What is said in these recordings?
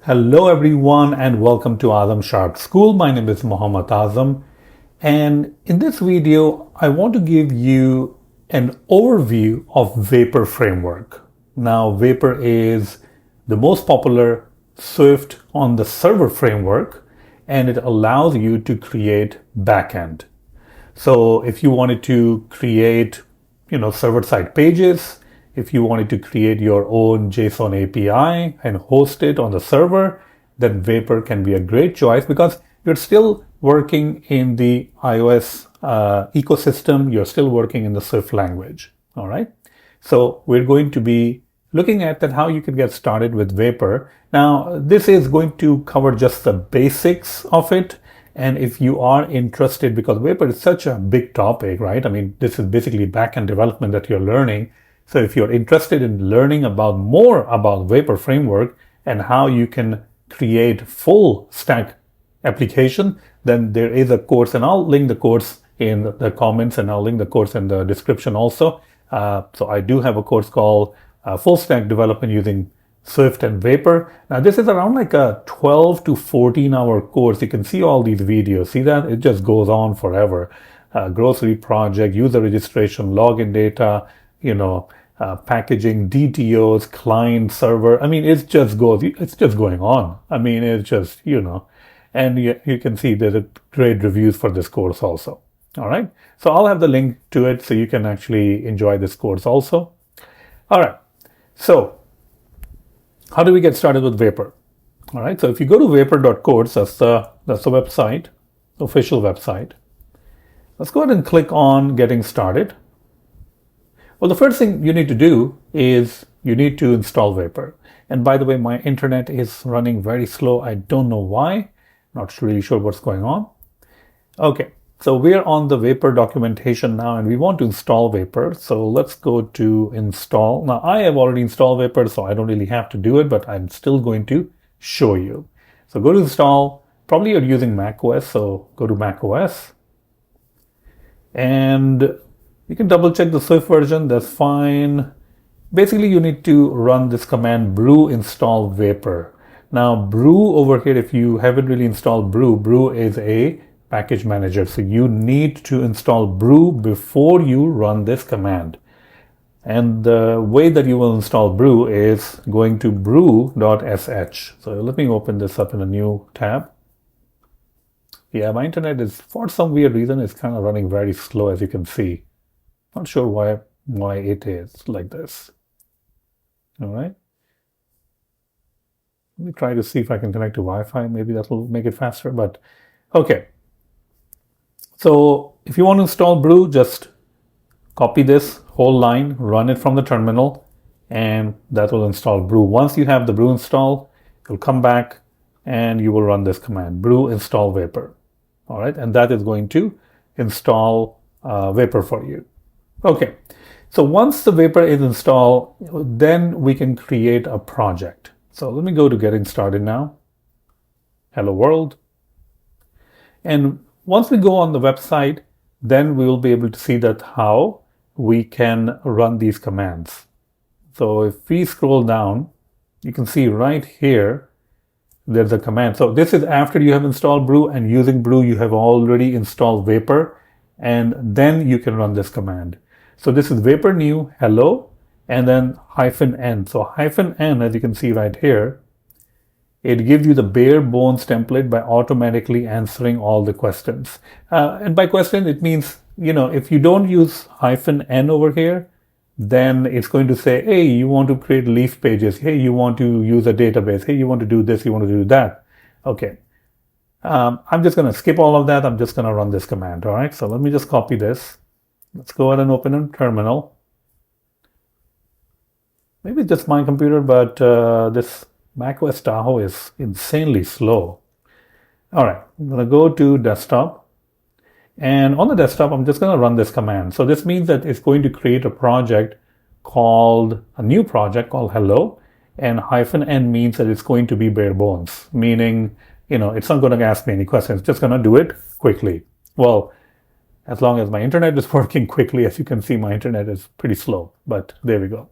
Hello everyone and welcome to Azam Sharp School. My name is Mohammad Azam, and in this video I want to give you an overview of Vapor framework. Now Vapor is the most popular Swift on the server framework, and it allows you to create backend. So if you wanted to create, server-side pages, if you wanted to create your own JSON API and host it on the server, then Vapor can be a great choice because you're still working in the iOS ecosystem. You're still working in the Swift language. All right. So we're going to be looking at that how you can get started with Vapor. Now, this is going to cover just the basics of it. And if you are interested, because Vapor is such a big topic, right? I mean, this is basically backend development that you're learning. So if you're interested in learning more about Vapor framework and how you can create full stack application, then there is a course, and I'll link the course in the comments, and I'll link the course in the description also. So I do have a course called Full Stack Development using Swift and Vapor. Now this is around like a 12 to 14 hour course. You can see all these videos. See that? It just goes on forever. Grocery project, user registration, login data, packaging, DTOs, client, server. I mean, it's just going on. I mean, it's just, and you can see there's great reviews for this course also. All right. So I'll have the link to it so you can actually enjoy this course also. All right. So how do we get started with Vapor? All right. So if you go to vapor.course, that's the website, official website. Let's go ahead and click on getting started. Well, the first thing you need to do is you need to install Vapor. And by the way, my internet is running very slow. I don't know why. Not really sure what's going on. Okay, so we're on the Vapor documentation now, and we want to install Vapor. So let's go to install. Now, I have already installed Vapor, so I don't really have to do it, but I'm still going to show you. So go to install. Probably you're using macOS, so go to macOS. And you can double check the Swift version, that's fine. Basically, you need to run this command brew install Vapor. Now, brew over here, if you haven't really installed brew is a package manager. So you need to install brew before you run this command. And the way that you will install brew is going to brew.sh. So let me open this up in a new tab. Yeah, my internet is, for some weird reason, is kind of running very slow, as you can see. Not sure why it is like this. All right. Let me try to see if I can connect to Wi-Fi. Maybe that will make it faster, but okay. So if you want to install brew, just copy this whole line, run it from the terminal, and that will install brew. Once you have the brew installed, you'll come back and you will run this command, brew install Vapor. All right. And that is going to install Vapor for you. Okay, so once the Vapor is installed, then we can create a project. So let me go to getting started now. Hello world. And once we go on the website, then we will be able to see that how we can run these commands. So if we scroll down, you can see right here, there's a command. So this is after you have installed brew, and using brew, you have already installed Vapor, and then you can run this command. So this is Vapor new hello and then -n. So -n, as you can see right here, it gives you the bare bones template by automatically answering all the questions. And by question, it means, if you don't use -n over here, then it's going to say, hey, you want to create leaf pages. Hey, you want to use a database. Hey, you want to do this. You want to do that. Okay. I'm just going to skip all of that. I'm just going to run this command. All right. So let me just copy this. Let's go ahead and open a terminal. Maybe it's just my computer, but this macOS Tahoe is insanely slow. All right, I'm going to go to desktop. And on the desktop, I'm just going to run this command. So this means that it's going to create a new project called hello. And -n means that it's going to be bare bones, meaning, it's not going to ask me any questions. It's just going to do it quickly. Well, as long as my internet is working quickly. As you can see, my internet is pretty slow, but there we go.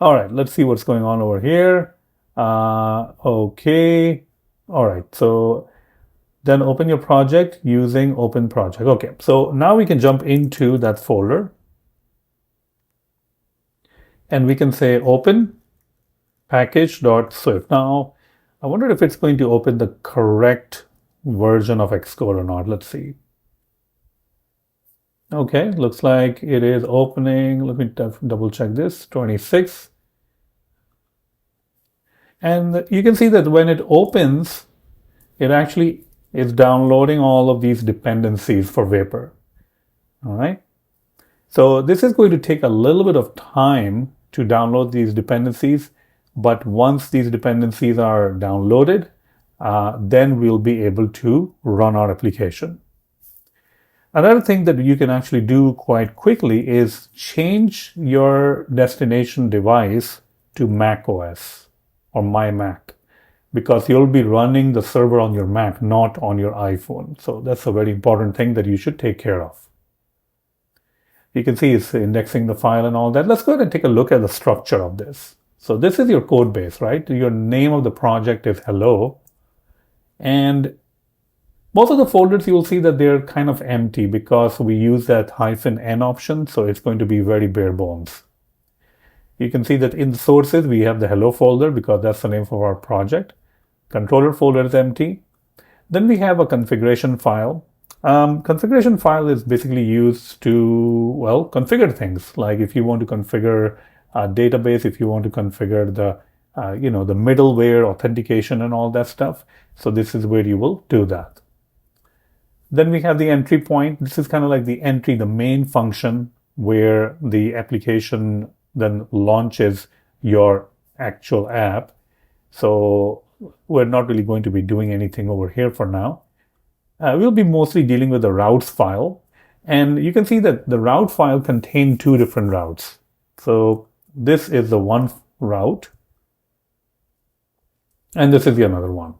All right, let's see what's going on over here. Okay. All right. So then open your project using open project. Okay. So now we can jump into that folder and we can say open package.swift. Now, I wonder if it's going to open the correct version of Xcode or not. Let's see. Okay, looks like it is opening. Let me double check this, 26. And you can see that when it opens, it actually is downloading all of these dependencies for Vapor. All right. So this is going to take a little bit of time to download these dependencies. But once these dependencies are downloaded, then we'll be able to run our application. Another thing that you can actually do quite quickly is change your destination device to Mac OS or My Mac, because you'll be running the server on your Mac, not on your iPhone. So that's a very important thing that you should take care of. You can see it's indexing the file and all that. Let's go ahead and take a look at the structure of this. So this is your code base, right? Your name of the project is hello. And most of the folders, you will see that they're kind of empty because we use that -n option. So it's going to be very bare bones. You can see that in the sources, we have the hello folder because that's the name of our project. Controller folder is empty. Then we have a configuration file. Configuration file is basically used to, well, configure things. Like if you want to configure a database, if you want to configure the, the middleware authentication and all that stuff. So this is where you will do that. Then we have the entry point. This is kind of like the entry, the main function where the application then launches your actual app. So we're not really going to be doing anything over here for now. We'll be mostly dealing with the routes file. And you can see that the route file contains two different routes. So this is the one route, and this is the another one.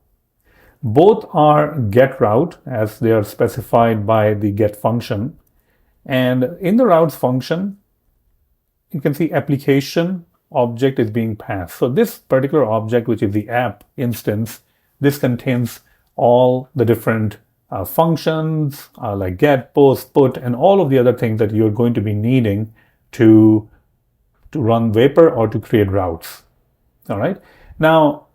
Both are get route as they are specified by the get function. And in the routes function, you can see application object is being passed. So this particular object, which is the app instance, this contains all the different functions like get, post, put, and all of the other things that you're going to be needing to run Vapor or to create routes. All right. Now,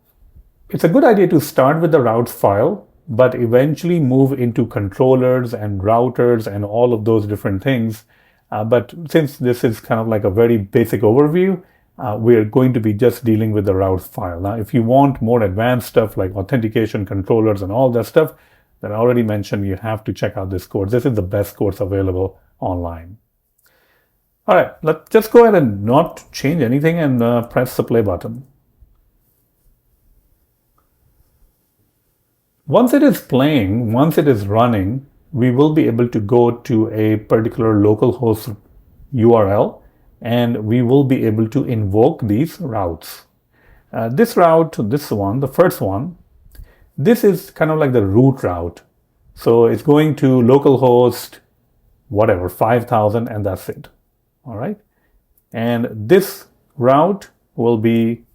it's a good idea to start with the routes file, but eventually move into controllers and routers and all of those different things. But since this is kind of like a very basic overview, we're going to be just dealing with the routes file. Now, if you want more advanced stuff like authentication, controllers, and all that stuff that I already mentioned, you have to check out this course. This is the best course available online. All right, let's just go ahead and not change anything and press the play button. Once it is playing, once it is running, we will be able to go to a particular localhost URL and we will be able to invoke these routes. This route, this one, the first one, this is kind of like the root route. So it's going to localhost, whatever, 5,000, and that's it. All right. And this route will be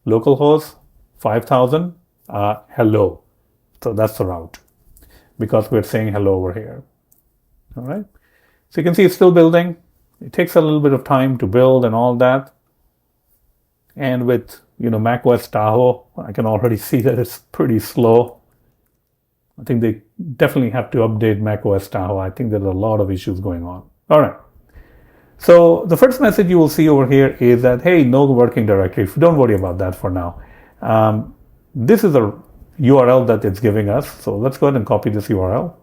localhost 5,000, hello. So that's the route because we're saying hello over here. All right. So you can see it's still building. It takes a little bit of time to build and all that. And with, macOS Tahoe, I can already see that it's pretty slow. I think they definitely have to update macOS Tahoe. I think there's a lot of issues going on. All right. So the first message you will see over here is that, hey, no working directory. Don't worry about that for now. This is a URL that it's giving us. So let's go ahead and copy this URL.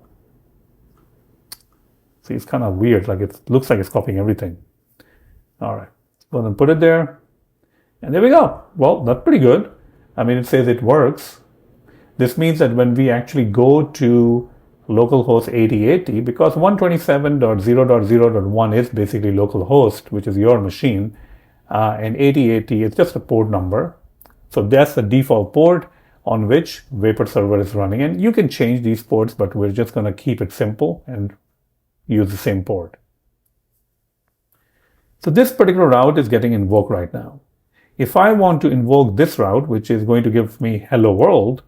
See, it's kind of weird. Like it looks like it's copying everything. All right. Go ahead and put it there. And there we go. Well, that's pretty good. I mean, it says it works. This means that when we actually go to localhost 8080, because 127.0.0.1 is basically localhost, which is your machine, and 8080 is just a port number. So that's the default port on which Vapor server is running. And you can change these ports, but we're just going to keep it simple and use the same port. So this particular route is getting invoked right now. If I want to invoke this route, which is going to give me hello world,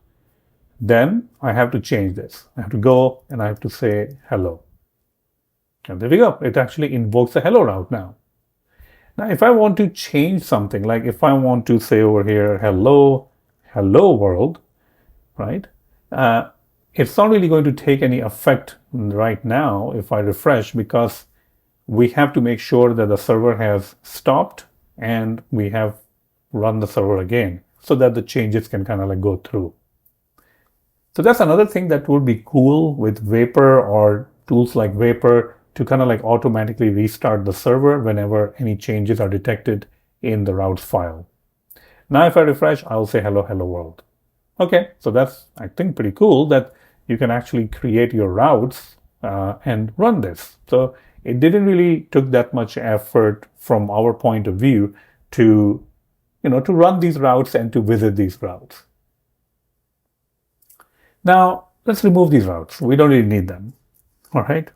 then I have to change this. I have to go and I have to say hello. And there we go. It actually invokes a hello route now. Now, if I want to change something, like if I want to say over here, hello world, right? It's not really going to take any effect right now if I refresh, because we have to make sure that the server has stopped and we have run the server again so that the changes can kind of like go through. So that's another thing that would be cool with Vapor or tools like Vapor, to kind of like automatically restart the server whenever any changes are detected in the routes file. Now, if I refresh, I'll say hello world. Okay, so that's, I think, pretty cool that you can actually create your routes and run this. So it didn't really took that much effort from our point of view to, to run these routes and to visit these routes. Now, let's remove these routes. We don't really need them, all right?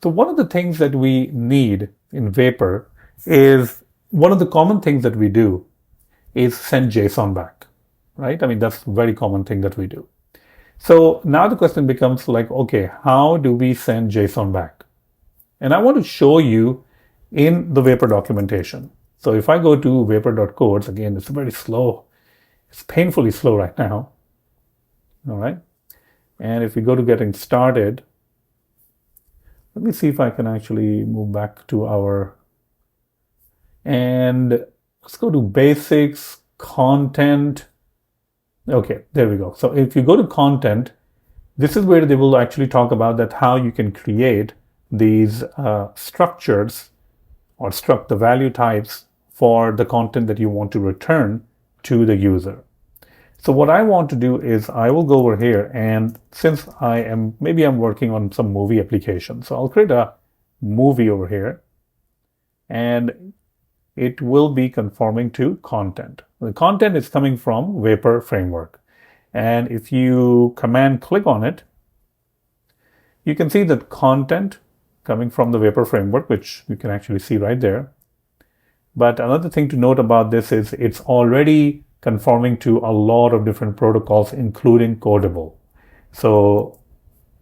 So one of the things that we need in Vapor is, one of the common things that we do is send JSON back, right? I mean, that's a very common thing that we do. So now the question becomes like, okay, how do we send JSON back? And I want to show you in the Vapor documentation. So if I go to vapor.codes, again, it's very slow. It's painfully slow right now. All right. And if we go to getting started, let me see if I can actually move back to our, and let's go to basics, content. Okay, there we go. So if you go to content, this is where they will actually talk about that, how you can create these structures or struct the value types for the content that you want to return to the user. So what I want to do is I will go over here, and since maybe I'm working on some movie application, so I'll create a movie over here, and it will be conforming to content. The content is coming from Vapor framework. And if you command click on it, you can see that content coming from the Vapor framework, which you can actually see right there. But another thing to note about this is it's already conforming to a lot of different protocols, including Codable. So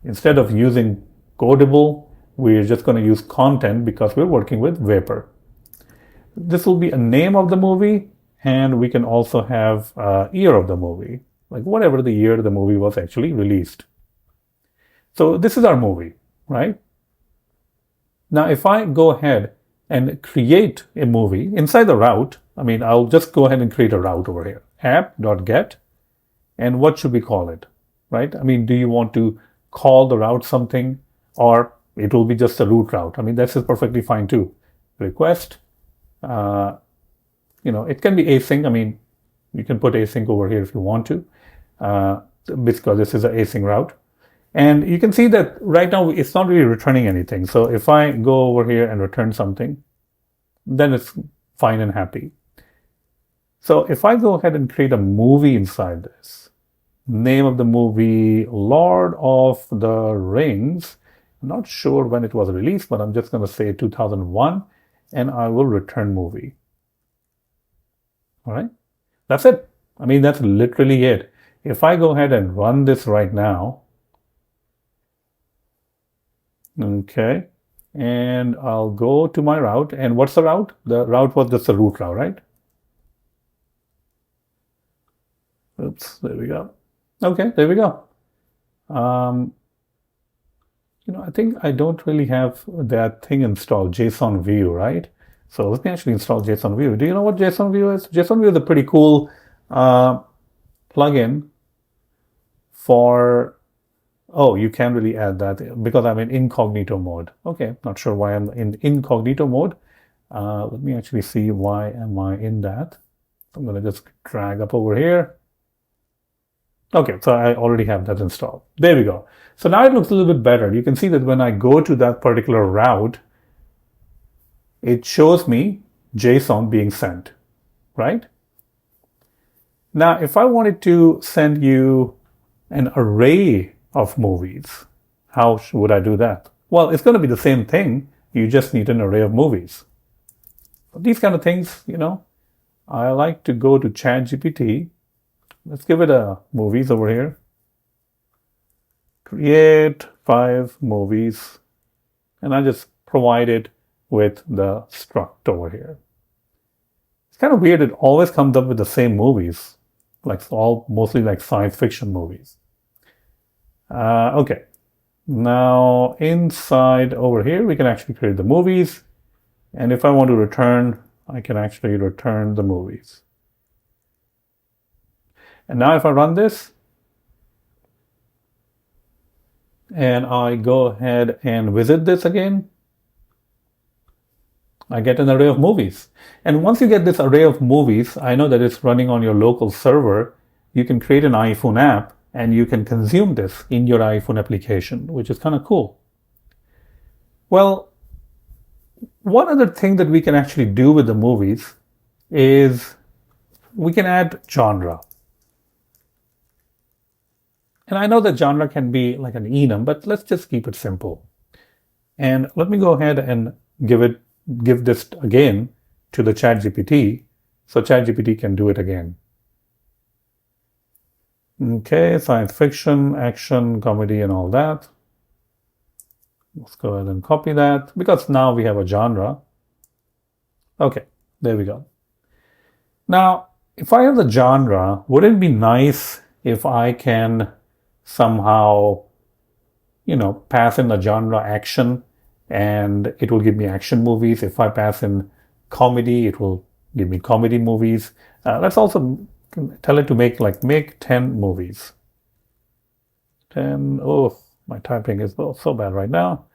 instead of using Codable, we're just going to use content because we're working with Vapor. This will be a name of the movie, and we can also have year of the movie, like whatever the year the movie was actually released. So this is our movie, right? Now, if I go ahead and create a movie inside the route, I mean, I'll just go ahead and create a route over here, app.get, and what should we call it, right? I mean, do you want to call the route something, or it will be just a root route? I mean, that's perfectly fine too. Request, it can be async. I mean, you can put async over here if you want to, because this is an async route. And you can see that right now it's not really returning anything. So if I go over here and return something, then it's fine and happy. So if I go ahead and create a movie inside this, name of the movie, Lord of the Rings, I'm not sure when it was released, but I'm just going to say 2001, and I will return movie. All right, that's it. I mean, that's literally it. If I go ahead and run this right now, okay, and I'll go to my route. And what's the route? The route was just a root route, right? Oops, there we go. Okay, there we go. I think I don't really have that thing installed, JSON view, right? So let me actually install JSON view. Do you know what JSON view is? JSON view is a pretty cool plugin for, oh, you can really add that because I'm in incognito mode. Okay, not sure why I'm in incognito mode. Let me actually see why am I in that. I'm going to just drag up over here. Okay, so I already have that installed. There we go. So now it looks a little bit better. You can see that when I go to that particular route, it shows me JSON being sent, right? Now, if I wanted to send you an array of movies, how would I do that? Well, it's going to be the same thing. You just need an array of movies. These kind of things, I like to go to ChatGPT. Let's give it a movies over here. Create 5 movies. And I just provide it with the struct over here. It's kind of weird. It always comes up with the same movies, like mostly like science fiction movies. Okay. Now inside over here, we can actually create the movies. And if I want to return, I can actually return the movies. And now if I run this, and I go ahead and visit this again, I get an array of movies. And once you get this array of movies, I know that it's running on your local server. You can create an iPhone app and you can consume this in your iPhone application, which is kind of cool. Well, one other thing that we can actually do with the movies is we can add genre. And I know that genre can be like an enum, but let's just keep it simple. And let me go ahead and give this again to the ChatGPT, so ChatGPT can do it again. Okay, science fiction, action, comedy, and all that. Let's go ahead and copy that because now we have a genre. Okay, there we go. Now, if I have the genre, wouldn't it be nice if I can somehow, pass in the genre action and it will give me action movies. If I pass in comedy, it will give me comedy movies. Let's also tell it to make 10 movies. 10, oh, my typing is so bad right now.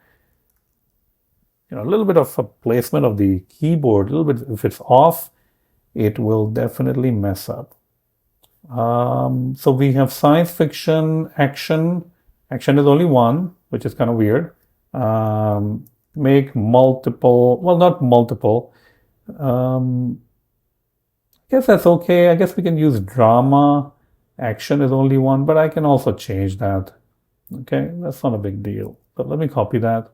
A little bit of a placement of the keyboard, a little bit, if it's off, it will definitely mess up. So we have science fiction, action. Action is only one, which is kind of weird. Make multiple, well, not multiple. I guess that's okay. I guess we can use drama. Action is only one, but I can also change that. Okay, that's not a big deal. But let me copy that.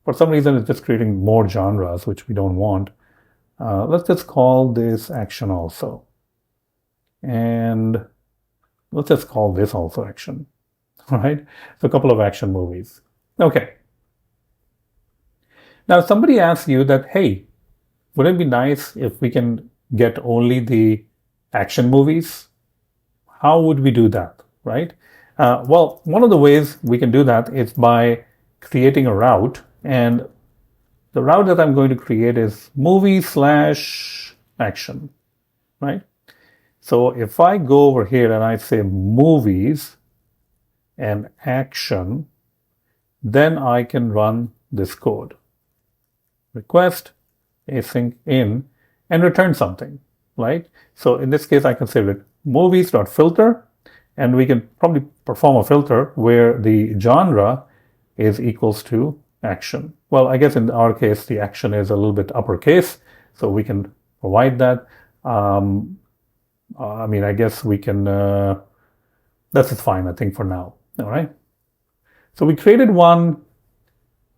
For some reason, it's just creating more genres, which we don't want. Let's just call this action also. And let's just call this also action. All right, so a couple of action movies. Okay. Now, if somebody asks you that, hey, would it be nice if we can get only the action movies? How would we do that, right? Well, one of the ways we can do that is by creating a route. And the route that I'm going to create is movie/action, right? So if I go over here and I say movies and action, then I can run this code. Request async in and return something, right? So in this case, I can say movies.filter, and we can probably perform a filter where the genre is equals to action. Well, I guess in our case, the action is a little bit uppercase, so we can provide that. I guess we can, this is fine, I think, for now. All right. So we created one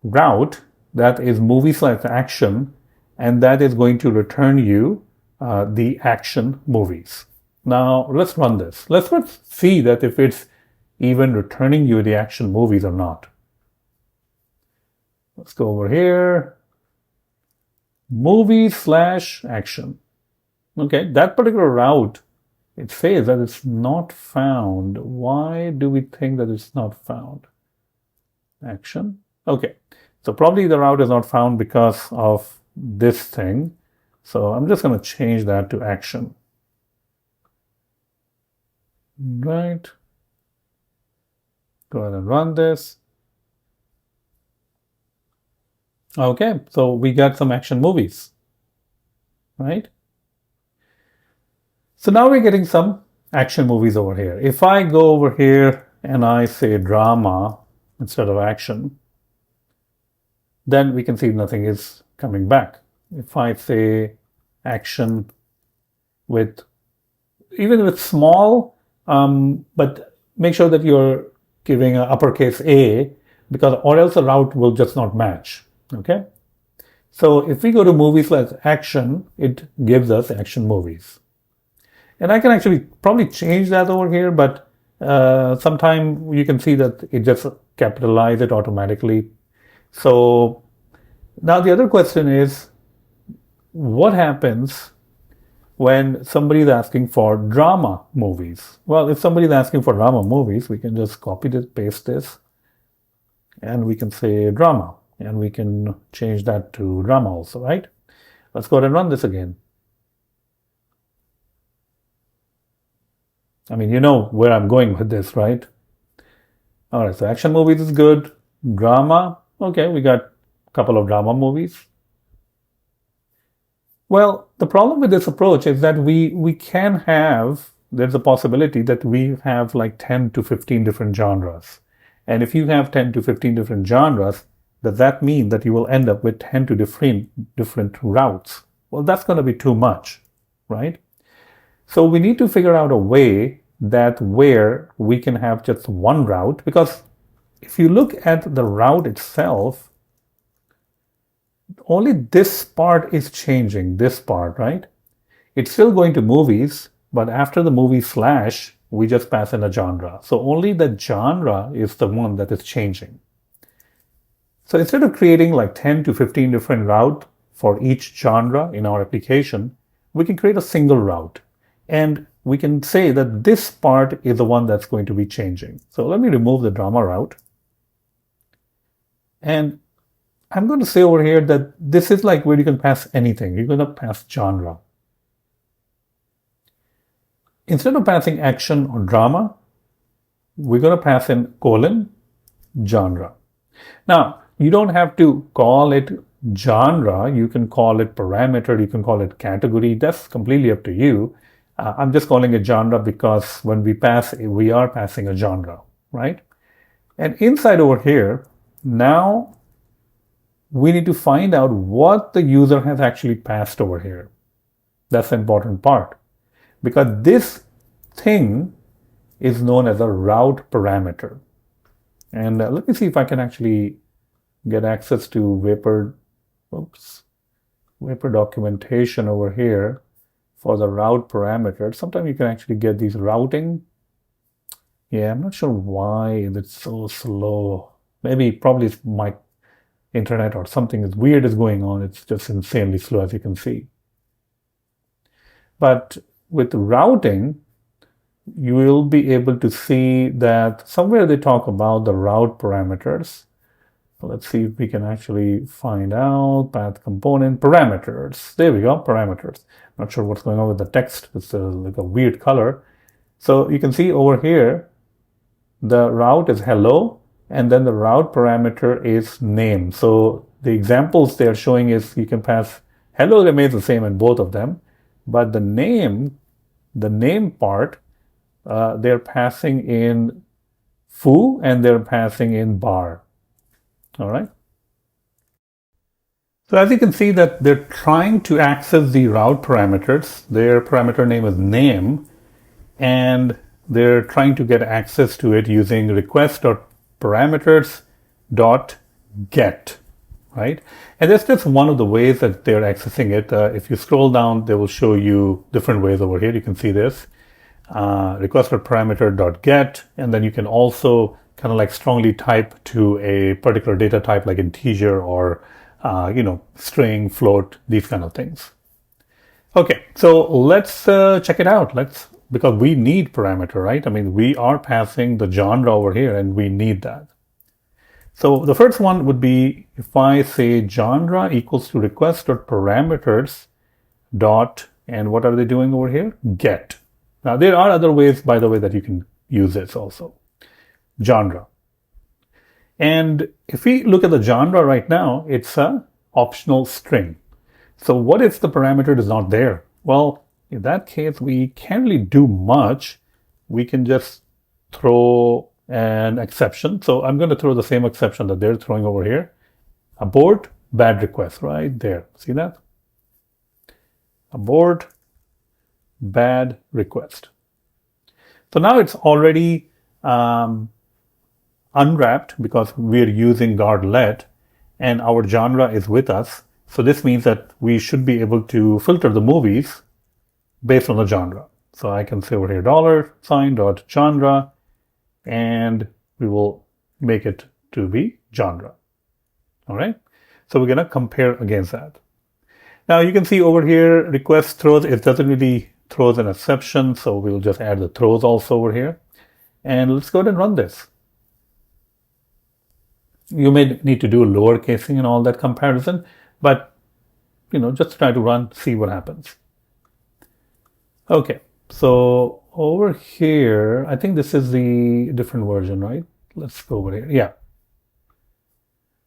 route that is movie/action, and that is going to return you the action movies. Now, let's run this. Let's see that if it's even returning you the action movies or not. Let's go over here. Movie/action. Okay, that particular route, it says that it's not found. Why do we think that it's not found? Action. Okay, so probably the route is not found because of this thing. So I'm just going to change that to action. Right. Go ahead and run this. Okay, so we got some action movies, right? So now we're getting some action movies over here. If I go over here and I say drama instead of action, then we can see nothing is coming back. If I say action even with small, but make sure that you're giving an uppercase A, or else the route will just not match. Okay, So if we go to movies like action, it gives us action movies. And I can actually probably change that over here, but sometime you can see that it just capitalize it automatically. So now the other question is, what happens when somebody is asking for drama movies? Well, if somebody is asking for drama movies, we can just copy this, paste this, and we can say drama, and we can change that to drama also, right? Let's go ahead and run this again. I mean, you know where I'm going with this, right? All right, so action movies is good. Drama, okay, we got a couple of drama movies. Well, the problem with this approach is that we can have, there's a possibility that we have like 10 to 15 different genres. And if you have 10 to 15 different genres, does that mean that you will end up with 10 to different routes? Well, that's going to be too much, right? So we need to figure out a way that where we can have just one route, because if you look at the route itself, only this part is changing, this part, right? It's still going to movies, but after the movie slash, we just pass in a genre. So only the genre is the one that is changing. So instead of creating like 10 to 15 different routes for each genre in our application, we can create a single route. And we can say that this part is the one that's going to be changing. So let me remove the drama route. And I'm going to say over here that this is like where you can pass anything. You're going to pass genre. Instead of passing action or drama, we're going to pass in colon genre. Now, you don't have to call it genre. You can call it parameter. You can call it category. That's completely up to you. I'm just calling it genre because when we pass, we are passing a genre, right? And inside over here, now we need to find out what the user has actually passed over here. That's the important part, because this thing is known as a route parameter. And let me see if I can actually get access to Vapor documentation over here for the route parameter. Sometimes you can actually get these routing. Yeah, I'm not sure why it's so slow. Probably it's my internet or something is weird is going on. It's just insanely slow, as you can see. But with routing, you will be able to see that somewhere they talk about the route parameters. So let's see if we can actually find out path component parameters. There we go, parameters. Not sure what's going on with the text. It's like a weird color. So you can see over here, the route is hello, and then the route parameter is name. So the examples they're showing is you can pass hello remains the same in both of them, but the name part, they're passing in foo and they're passing in bar. All right. So as you can see that they're trying to access the route parameters. Their parameter name is name, and they're trying to get access to it using request.parameters.get, right? And that's just one of the ways that they're accessing it. If you scroll down, they will show you different ways over here. You can see this request.parameter.get, and then you can also kind of like strongly type to a particular data type like integer or string, float, these kind of things. Okay, so let's check it out. Because we need parameter, right? I mean, we are passing the genre over here and we need that. So the first one would be if I say genre equals to request.parameters dot, and what are they doing over here? Get. Now there are other ways, by the way, that you can use this also. Genre. And if we look at the genre right now, it's a optional string. So what if the parameter is not there? Well, in that case, we can't really do much. We can just throw an exception. So I'm going to throw the same exception that they're throwing over here. Abort bad request right there. See that? Abort bad request. So now it's already unwrapped because we're using guard let and our genre is with us. So this means that we should be able to filter the movies based on the genre. So I can say over here $sign.genre, and we will make it to be genre. All right. So we're going to compare against that. Now you can see over here, request throws, it doesn't really throws an exception. So we'll just add the throws also over here. And let's go ahead and run this. You may need to do lower casing and all that comparison, but just try to run, see what happens. Okay, so over here, I think this is the different version, right? Let's go over here. Yeah.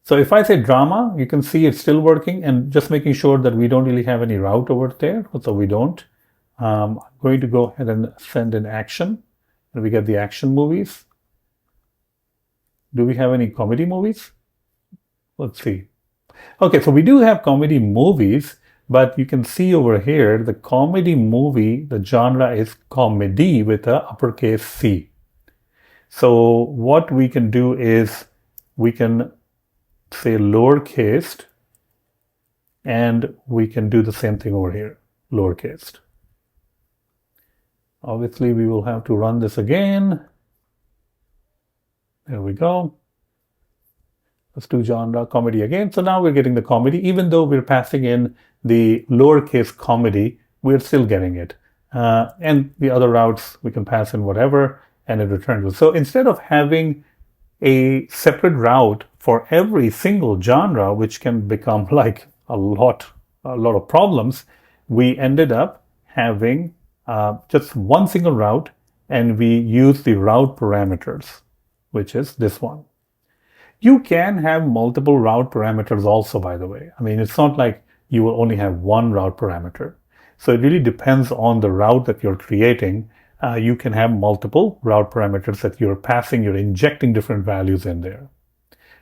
So if I say drama, you can see it's still working, and just making sure that we don't really have any route over there. So we don't. I'm going to go ahead and send in action, and we get the action movies. Do we have any comedy movies? Let's see. Okay, so we do have comedy movies, but you can see over here, the comedy movie, the genre is comedy with a uppercase C. So what we can do is we can say lowercase, and we can do the same thing over here, lowercase. Obviously, we will have to run this again. There we go. Let's do genre comedy again. So now we're getting the comedy. Even though we're passing in the lowercase comedy, we're still getting it. And the other routes, we can pass in whatever, and it returns. So instead of having a separate route for every single genre, which can become like a lot of problems, we ended up having just one single route, and we use the route parameters, which is this one. You can have multiple route parameters also, by the way. I mean, it's not like you will only have one route parameter. So it really depends on the route that you're creating. You can have multiple route parameters that you're passing, you're injecting different values in there.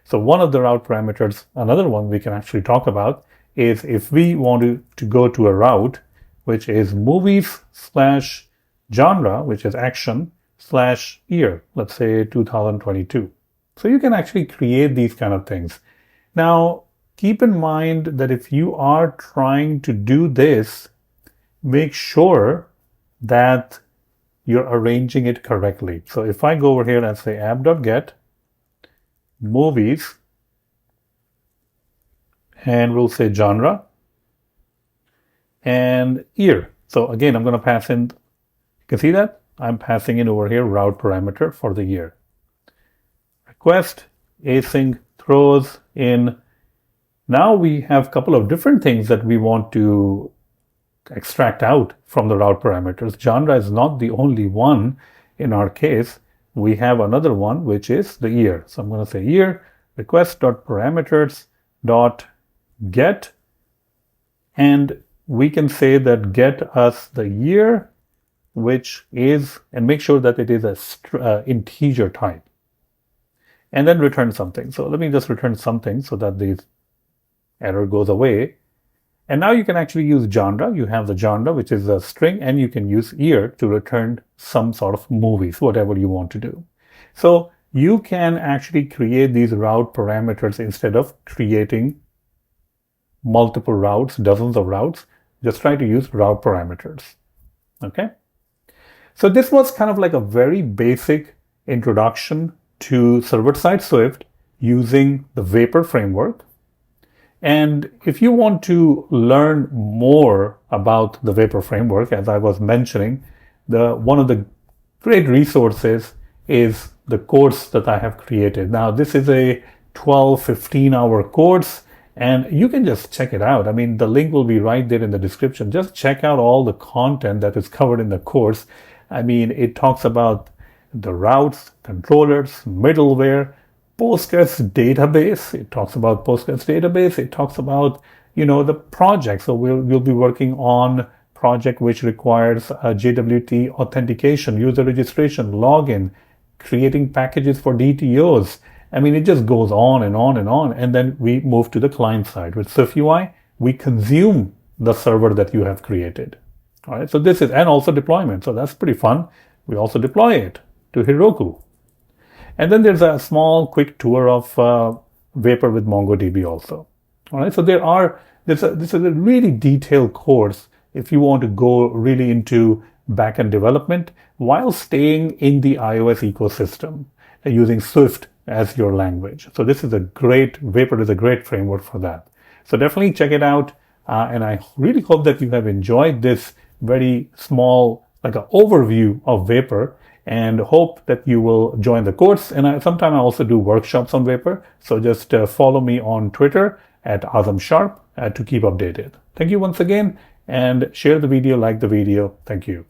So one of the route parameters, another one we can actually talk about, is if we want to go to a route, which is movies/genre, which is action/year, let's say 2022. So you can actually create these kind of things. Now, keep in mind that if you are trying to do this, make sure that you're arranging it correctly. So if I go over here and say app.get movies, and we'll say genre and year. So again, I'm going to pass in, you can see that I'm passing in over here route parameter for the year. Request, async, throws in. Now we have a couple of different things that we want to extract out from the route parameters. Genre is not the only one in our case. We have another one, which is the year. So I'm going to say year, request.parameters.get, and we can say that get us the year, which is, and make sure that it is a integer type, and then return something. So let me just return something so that the error goes away. And now you can actually use genre. You have the genre, which is a string, and you can use year to return some sort of movies, whatever you want to do. So you can actually create these route parameters instead of creating multiple routes, dozens of routes. Just try to use route parameters. Okay. So this was kind of like a very basic introduction to server-side Swift using the Vapor framework. And if you want to learn more about the Vapor framework, as I was mentioning, one of the great resources is the course that I have created. Now, this is a 12-15 hour course, and you can just check it out. I mean, the link will be right there in the description. Just check out all the content that is covered in the course. I mean, it talks about the routes, controllers, middleware, Postgres database. It talks about Postgres database. It talks about, the project. So we'll be working on project which requires JWT authentication, user registration, login, creating packages for DTOs. I mean, it just goes on and on and on. And then we move to the client side. With SwiftUI, we consume the server that you have created. All right. So this is, and also deployment. So that's pretty fun. We also deploy it to Heroku. And then there's a small quick tour of Vapor with MongoDB also. All right. So there are this is a really detailed course if you want to go really into backend development while staying in the iOS ecosystem using Swift as your language. So this is a great, Vapor is a great framework for that. So definitely check it out. And I really hope that you have enjoyed this very small, like an overview of Vapor, and hope that you will join the course. And sometimes I also do workshops on Vapor. So just follow me on Twitter at Azam Sharp to keep updated. Thank you once again, and share the video, like the video. Thank you.